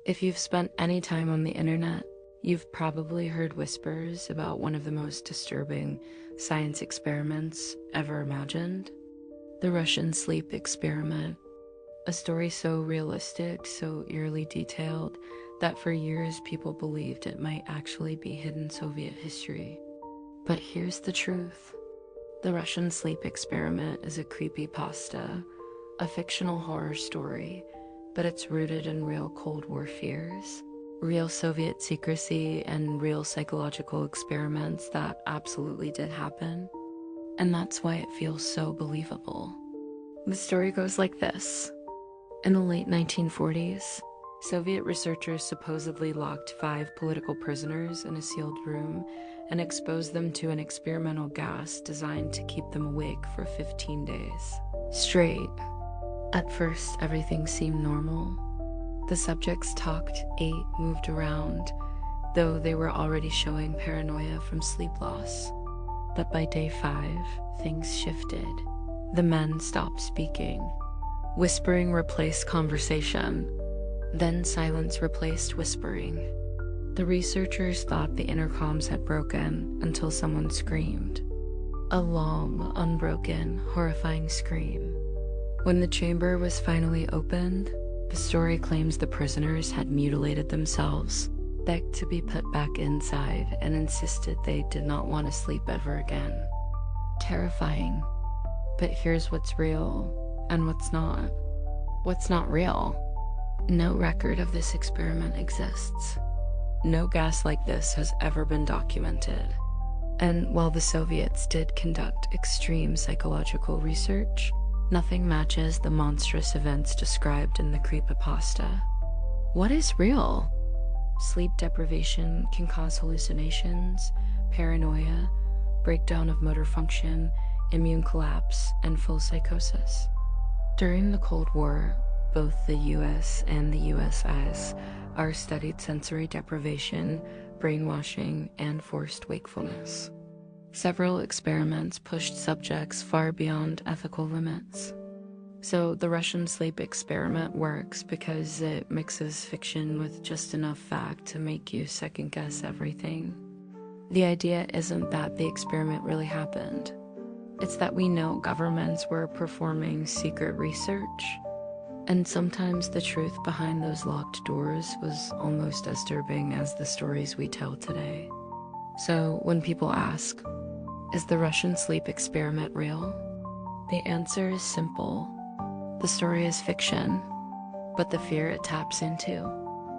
If you've spent any time on the internet, you've probably heard whispers about one of the most disturbing science experiments ever imagined: the Russian sleep experiment. A story so realistic, so eerily detailed, that for years people believed it might actually be hidden Soviet history. But here's the truth. The Russian sleep experiment is a creepypasta, a fictional horror story, but it's rooted in real Cold War fears, real Soviet secrecy, and real psychological experiments that absolutely did happen. And that's why it feels so believable. The story goes like this. In the late 1940s, Soviet researchers supposedly locked 5 political prisoners in a sealed room and exposed them to an experimental gas designed to keep them awake for 15 days straight. At first, everything seemed normal. The subjects talked, ate, moved around, though they were already showing paranoia from sleep loss. But by day 5, things shifted. The men stopped speaking. Whispering replaced conversation. Then silence replaced whispering. The researchers thought the intercoms had broken until someone screamed. A long, unbroken, horrifying scream. When the chamber was finally opened, the story claims the prisoners had mutilated themselves, begged to be put back inside, and insisted they did not want to sleep ever again. Terrifying. But here's what's real and what's not. What's not real? No record of this experiment exists. No gas like this has ever been documented. And while the Soviets did conduct extreme psychological research, nothing matches the monstrous events described in the creepypasta. What is real? Sleep deprivation can cause hallucinations, paranoia, breakdown of motor function, immune collapse, and full psychosis. During the Cold War, both the US and the USSR studied sensory deprivation, brainwashing, and forced wakefulness. Several experiments pushed subjects far beyond ethical limits. So the Russian sleep experiment works because it mixes fiction with just enough fact to make you second-guess everything. The idea isn't that the experiment really happened. It's that we know governments were performing secret research. And sometimes the truth behind those locked doors was almost as disturbing as the stories we tell today. So when people ask, is the Russian sleep experiment real? The answer is simple. The story is fiction, but the fear it taps into